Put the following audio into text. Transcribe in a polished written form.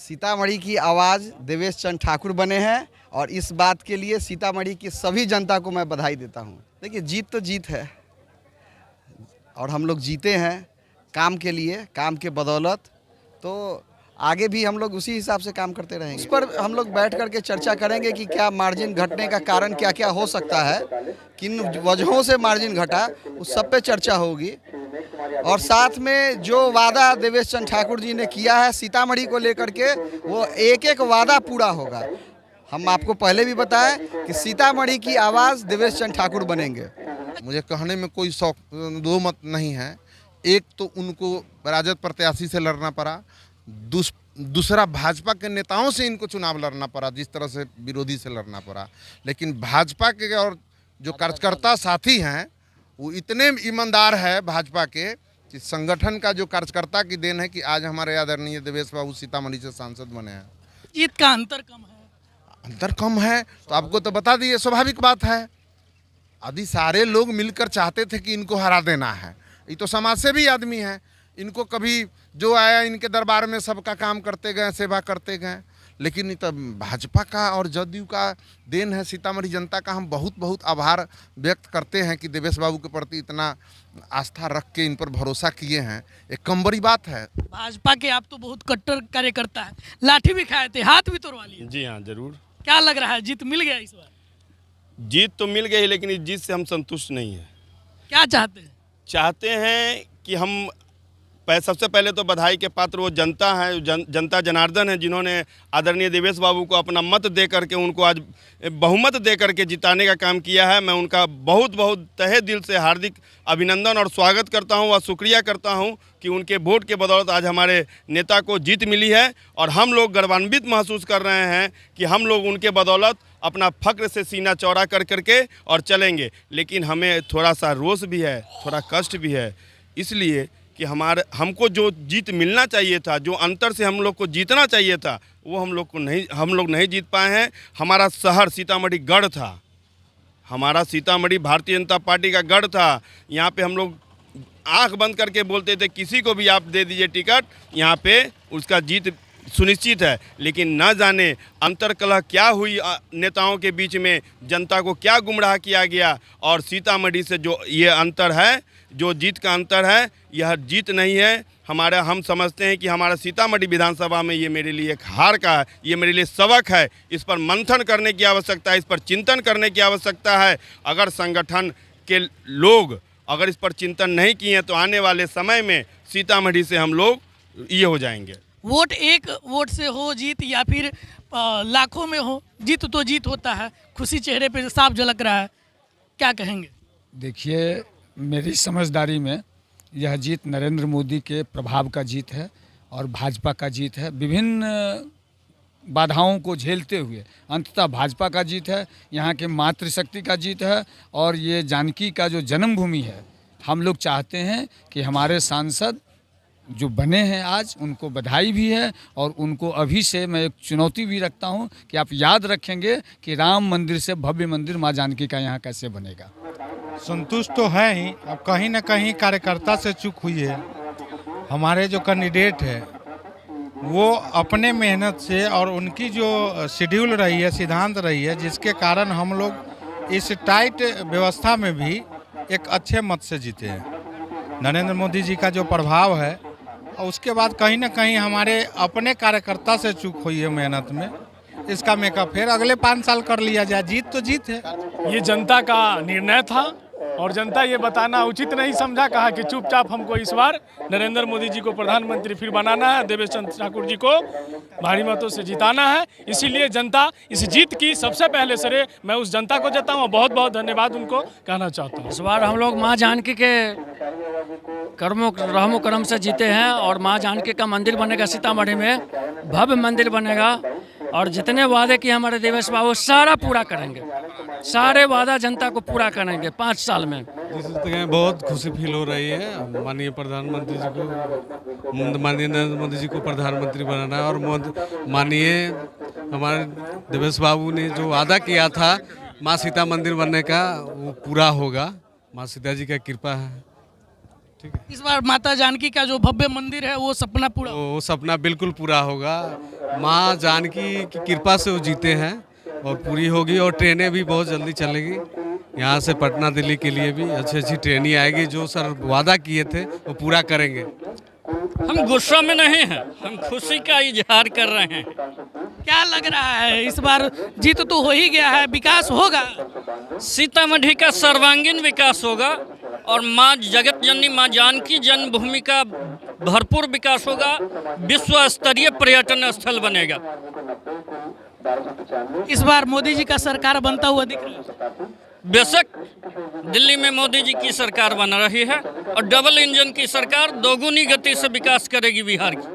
सीतामढ़ी की आवाज़ देवेश चंद्र ठाकुर बने हैं और इस बात के लिए सीतामढ़ी की सभी जनता को मैं बधाई देता हूं। देखिए, जीत तो जीत है और हम लोग जीते हैं काम के लिए, काम के बदौलत। तो आगे भी हम लोग उसी हिसाब से काम करते रहेंगे। इस पर हम लोग बैठ करके चर्चा करेंगे कि क्या मार्जिन घटने का कारण क्या क्या हो सकता है, किन वजहों से मार्जिन घटा, उस सब पे चर्चा होगी। और साथ में जो वादा देवेश चंद्र ठाकुर जी ने किया है सीतामढ़ी को लेकर के, वो एक एक वादा पूरा होगा। हम आपको पहले भी बताएं कि सीतामढ़ी की आवाज़ देवेश चंद्र ठाकुर बनेंगे। मुझे कहने में कोई शौक दो मत नहीं है। एक तो उनको राजद प्रत्याशी से लड़ना पड़ा, दूसरा भाजपा के नेताओं से इनको चुनाव लड़ना पड़ा, जिस तरह से विरोधी से लड़ना पड़ा। लेकिन भाजपा के और जो कार्यकर्ता साथी हैं वो इतने ईमानदार है भाजपा के कि संगठन का जो कार्यकर्ता की देन है कि आज हमारे आदरणीय देवेश बाबू सीतामढ़ी से सांसद बने हैं। जीत का अंतर कम है, अंतर कम है तो आपको तो बता दिए, स्वाभाविक बात है। आदि सारे लोग मिलकर चाहते थे कि इनको हरा देना है। ये तो समाज से भी आदमी है, इनको कभी जो आया इनके दरबार में सबका काम करते गए, सेवा करते गए। लेकिन ये तो भाजपा का और जदयू का देन है। सीतामढ़ी जनता का हम बहुत बहुत आभार व्यक्त करते हैं कि देवेश बाबू के प्रति इतना आस्था रख के इन पर भरोसा किए हैं। एक कम बड़ी बात है। भाजपा के आप तो बहुत कट्टर कार्यकर्ता है, लाठी भी खाए थे, हाथ भी तोड़वा लिए। जी हाँ, जरूर। क्या लग रहा है, जीत मिल गया इस बार? जीत तो मिल गई, लेकिन इस जीत से हम संतुष्ट नहीं हैं। क्या चाहते हैं? चाहते हैं कि हम सबसे पहले तो बधाई के पात्र वो जनता है, जनता जनार्दन है, जिन्होंने आदरणीय देवेश बाबू को अपना मत दे करके उनको आज बहुमत दे करके जिताने का काम किया है। मैं उनका बहुत बहुत तहे दिल से हार्दिक अभिनंदन और स्वागत करता हूं और शुक्रिया करता हूं कि उनके वोट के बदौलत आज हमारे नेता को जीत मिली है। और हम लोग गर्वान्वित महसूस कर रहे हैं कि हम लोग उनके बदौलत अपना फक्र से सीना चौड़ा कर करके और चलेंगे। लेकिन हमें थोड़ा सा रोष भी है, थोड़ा कष्ट भी है, इसलिए कि हमको जो जीत मिलना चाहिए था, जो अंतर से हम लोग को जीतना चाहिए था, वो हम लोग नहीं जीत पाए हैं। हमारा शहर सीतामढ़ी गढ़ था, हमारा सीतामढ़ी भारतीय जनता पार्टी का गढ़ था। यहाँ पे हम लोग आंख बंद करके बोलते थे किसी को भी आप दे दीजिए टिकट, यहाँ पे उसका जीत सुनिश्चित है। लेकिन न जाने अंतर्कलह क्या हुई नेताओं के बीच में, जनता को क्या गुमराह किया गया। और सीतामढ़ी से जो ये अंतर है, जो जीत का अंतर है, यह जीत नहीं है। हम समझते हैं कि हमारा सीतामढ़ी विधानसभा में ये मेरे लिए एक हार का है, ये मेरे लिए सबक है। इस पर मंथन करने की आवश्यकता है, इस पर चिंतन करने की आवश्यकता है। अगर संगठन के लोग अगर इस पर चिंतन नहीं किए तो आने वाले समय में सीतामढ़ी से हम लोग ये हो जाएंगे। वोट एक वोट से हो जीत, या फिर लाखों में हो जीत, तो जीत होता है। खुशी चेहरे पे साफ झलक रहा है, क्या कहेंगे? देखिए, मेरी समझदारी में यह जीत नरेंद्र मोदी के प्रभाव का जीत है और भाजपा का जीत है। विभिन्न बाधाओं को झेलते हुए अंततः भाजपा का जीत है, यहाँ के मातृशक्ति का जीत है। और ये जानकी का जो जन्मभूमि है, हम लोग चाहते हैं कि हमारे सांसद जो बने हैं आज, उनको बधाई भी है। और उनको अभी से मैं एक चुनौती भी रखता हूं कि आप याद रखेंगे कि राम मंदिर से भव्य मंदिर माँ जानकी का यहाँ कैसे बनेगा। संतुष्ट तो है ही, अब कहीं ना कहीं कार्यकर्ता से चूक हुई है। हमारे जो कैंडिडेट है वो अपने मेहनत से और उनकी जो शेड्यूल रही है, सिद्धांत रही है, जिसके कारण हम लोग इस टाइट व्यवस्था में भी एक अच्छे मत से जीते हैं। नरेंद्र मोदी जी का जो प्रभाव है, और उसके बाद कहीं ना कहीं हमारे अपने कार्यकर्ता से चूक हुई है मेहनत में। इसका मेकअप फिर अगले 5 साल कर लिया जाए। जीत तो जीत है। ये जनता का निर्णय था और जनता ये बताना उचित नहीं समझा, कहा कि चुपचाप हमको इस बार नरेंद्र मोदी जी को प्रधानमंत्री फिर बनाना है, देवेश चंद्र ठाकुर जी को भारी मतों से जिताना है। इसीलिए जनता इस जीत की सबसे पहले श्रेय मैं उस जनता को देता हूँ। बहुत बहुत धन्यवाद उनको कहना चाहता हूँ। इस बार हम लोग माँ जानकी के रहमो करम से जीते हैं और माँ जानकी का मंदिर बनेगा सीतामढ़ी में, भव्य मंदिर बनेगा। और जितने वादे किए हमारे देवेश बाबू सारा पूरा करेंगे, सारे वादा जनता को पूरा करेंगे 5 साल में। बहुत खुशी फील हो रही है। माननीय प्रधानमंत्री जी को, माननीय नरेंद्र मोदी जी को प्रधानमंत्री बनाना है। और माननीय हमारे देवेश बाबू ने जो वादा किया था माँ सीता मंदिर बनने का, वो पूरा होगा। माँ सीता जी का कृपा है। ठीक है। इस बार माता जानकी का जो भव्य मंदिर है वो सपना पूरा वो सपना बिल्कुल पूरा होगा। माँ जानकी की कृपा से वो जीते हैं और पूरी होगी। और ट्रेनें भी बहुत जल्दी चलेगी यहाँ से पटना दिल्ली के लिए भी अच्छी अच्छी ट्रेनें आएगी। जो सर वादा किए थे वो पूरा करेंगे। हम गुस्सा में नहीं हैं, हम खुशी का इजहार कर रहे हैं। क्या लग रहा है इस बार जीत तो हो ही गया है, विकास होगा? सीतामढ़ी का सर्वांगीण विकास होगा और माँ जगत जननी माँ जानकी जन्मभूमि का भरपूर विकास होगा। विश्व स्तरीय पर्यटन स्थल बनेगा। इस बार मोदी जी का सरकार बनता हुआ दिख रहा है। बेशक दिल्ली में मोदी जी की सरकार बन रही है और डबल इंजन की सरकार दोगुनी गति से विकास करेगी बिहार की।